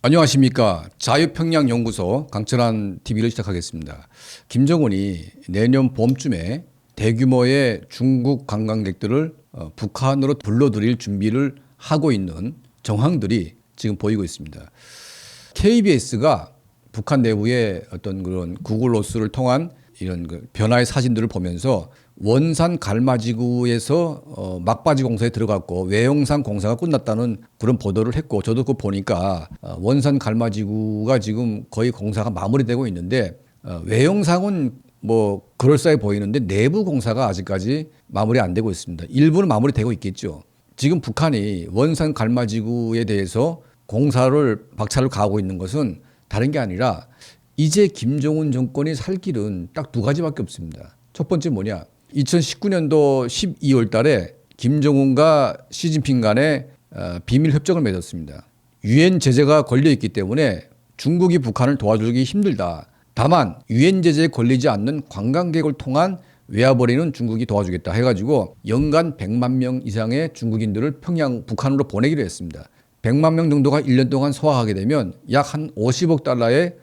안녕하십니까. 자유평양연구소 강철한 TV를 시작하겠습니다. 김정은이 내년 봄쯤에 대규모의 중국 관광객들을 북한으로 불러들일 준비를 하고 있는 정황들이 지금 보이고 있습니다. KBS가 북한 내부의 어떤 그런 구글 어스를 통한 이런 그 변화의 사진들을 보면서 원산 갈마지구에서 막바지 공사에 들어갔고 외형산 공사가 끝났다는 그런 보도를 했고, 저도 그거 보니까 원산 갈마지구가 지금 거의 공사가 마무리되고 있는데 외형상은 뭐 그럴싸해 보이는데 내부 공사가 아직까지 마무리 안 되고 있습니다. 일부는 마무리되고 있겠죠. 지금 북한이 원산 갈마지구에 대해서 공사를 박차를 가하고 있는 것은 다른 게 아니라 이제 김정은 정권이 살 길은 딱 두 가지밖에 없습니다. 첫 번째 뭐냐? 2019년도 12월 달에 김정은과 시진핑 간에 비밀 협정을 맺었습니다. 유엔 제재가 걸려 있기 때문에 중국이 북한을 도와주기 힘들다. 다만 유엔 제재에 걸리지 않는 관광객을 통한 외화벌이는 중국이 도와주겠다 해가지고 연간 100만 명 이상의 중국인들을 북한으로 보내기로 했습니다. 100만 명 정도가 1년 동안 소화하게 되면 약 한 50억 달러의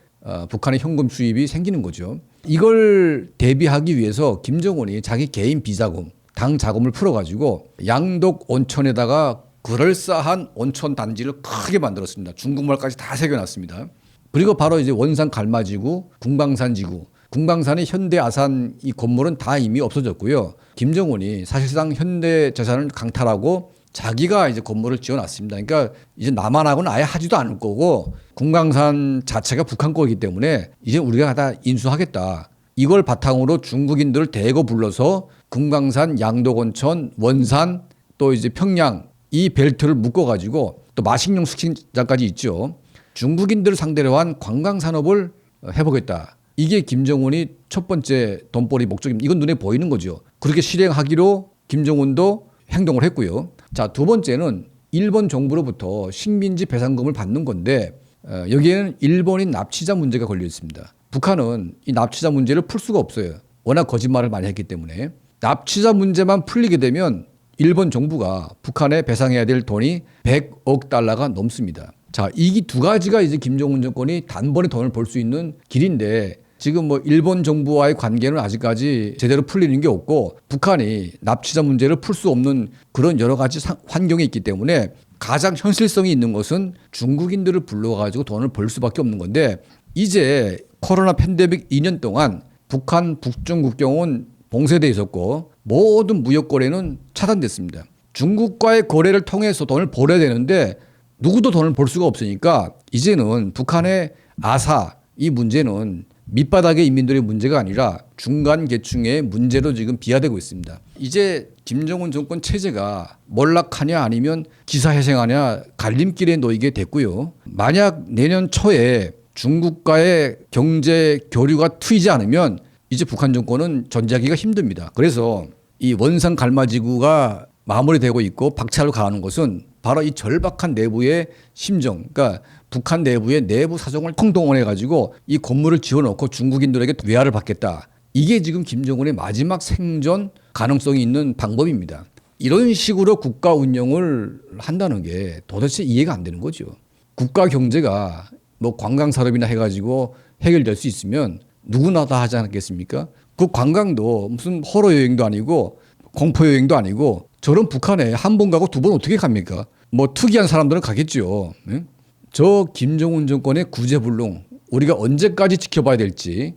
북한의 현금 수입이 생기는 거죠. 이걸 대비하기 위해서 김정은이 자기 개인 비자금, 당 자금을 풀어가지고 양독 온천에다가 그럴싸한 온천 단지를 크게 만들었습니다. 중국말까지 다 새겨놨습니다. 그리고 바로 이제 원산 갈마지구, 궁방산지구, 궁방산의 현대아산 이 건물은 다 이미 없어졌고요. 김정은이 사실상 현대재산을 강탈하고 자기가 이제 건물을 지어놨습니다. 그러니까 이제 남한하고는 아예 하지도 않을 거고 궁광산 자체가 북한 거이기 때문에 이제 우리가 다 인수하겠다. 이걸 바탕으로 중국인들을 대거 불러서 궁광산, 양덕온천, 원산 또 이제 평양 이 벨트를 묶어가지고 또 마식령 스키장까지 있죠. 중국인들을 상대로 한 관광산업을 해보겠다. 이게 김정은이 첫 번째 돈벌이 목적입니다. 이건 눈에 보이는 거죠. 그렇게 실행하기로 김정은도 행동을 했고요. 자, 두 번째는 일본 정부로부터 식민지 배상금을 받는 건데 여기에는 일본인 납치자 문제가 걸려 있습니다. 북한은 이 납치자 문제를 풀 수가 없어요. 워낙 거짓말을 많이 했기 때문에. 납치자 문제만 풀리게 되면 일본 정부가 북한에 배상해야 될 돈이 100억 달러가 넘습니다. 자, 이 두 가지가 이제 김정은 정권이 단번에 돈을 벌 수 있는 길인데 지금 뭐 일본 정부와의 관계는 아직까지 제대로 풀리는 게 없고 북한이 납치자 문제를 풀 수 없는 그런 여러 가지 환경이 있기 때문에 가장 현실성이 있는 것은 중국인들을 불러가지고 돈을 벌 수밖에 없는 건데 이제 코로나 팬데믹 2년 동안 북한 북중 국경은 봉쇄돼 있었고 모든 무역 거래는 차단됐습니다. 중국과의 거래를 통해서 돈을 벌어야 되는데 누구도 돈을 벌 수가 없으니까 이제는 북한의 아사 이 문제는 밑바닥의 인민들의 문제가 아니라 중간 계층의 문제로 지금 비화되고 있습니다. 이제 김정은 정권 체제가 몰락하냐 아니면 기사회생하냐 갈림길에 놓이게 됐고요. 만약 내년 초에 중국과의 경제 교류가 트이지 않으면 이제 북한 정권은 전제하기가 힘듭니다. 그래서 이 원산 갈마지구가 마무리되고 있고 박차를 가하는 것은 바로 이 절박한 내부의 심정, 그러니까 북한 내부의 내부 사정을 통동원해 가지고 이 건물을 지어놓고 중국인들에게 외화를 받겠다. 이게 지금 김정은의 마지막 생존 가능성이 있는 방법입니다. 이런 식으로 국가 운영을 한다는 게 도대체 이해가 안 되는 거죠. 국가 경제가 뭐 관광 산업이나 해가지고 해결될 수 있으면 누구나 다 하지 않겠습니까? 그 관광도 무슨 호러 여행도 아니고 공포 여행도 아니고 저런 북한에 한 번 가고 두 번 어떻게 갑니까? 뭐 특이한 사람들은 가겠죠. 네? 저 김정은 정권의 구제불능 우리가 언제까지 지켜봐야 될지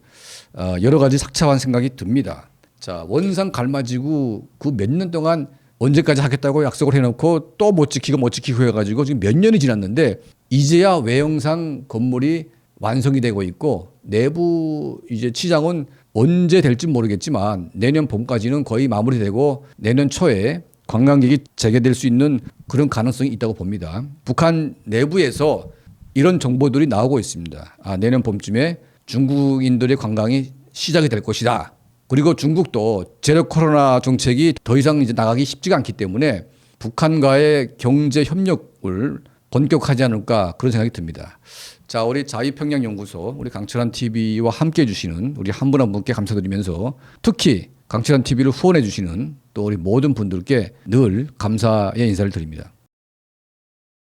여러 가지 착잡한 생각이 듭니다. 자, 원산 갈마지구 그 몇 년 동안 언제까지 하겠다고 약속을 해놓고 또 못 지키고 해가지고 지금 몇 년이 지났는데 이제야 외형상 건물이 완성이 되고 있고 내부 이제 치장은 언제 될지 모르겠지만 내년 봄까지는 거의 마무리되고 내년 초에 관광객이 재개될 수 있는 그런 가능성이 있다고 봅니다. 북한 내부에서 이런 정보들이 나오고 있습니다. 내년 봄쯤에 중국인들의 관광이 시작이 될 것이다. 그리고 중국도 제로 코로나 정책이 더 이상 이제 나가기 쉽지가 않기 때문에 북한과의 경제 협력을 본격화하지 않을까 그런 생각이 듭니다. 자, 우리 자유평양연구소 우리 강철한 TV와 함께 해주시는 우리 한 분 한 분께 감사드리면서 특히 강철한 TV를 후원해 주시는 또 우리 모든 분들께 늘 감사의 인사를 드립니다.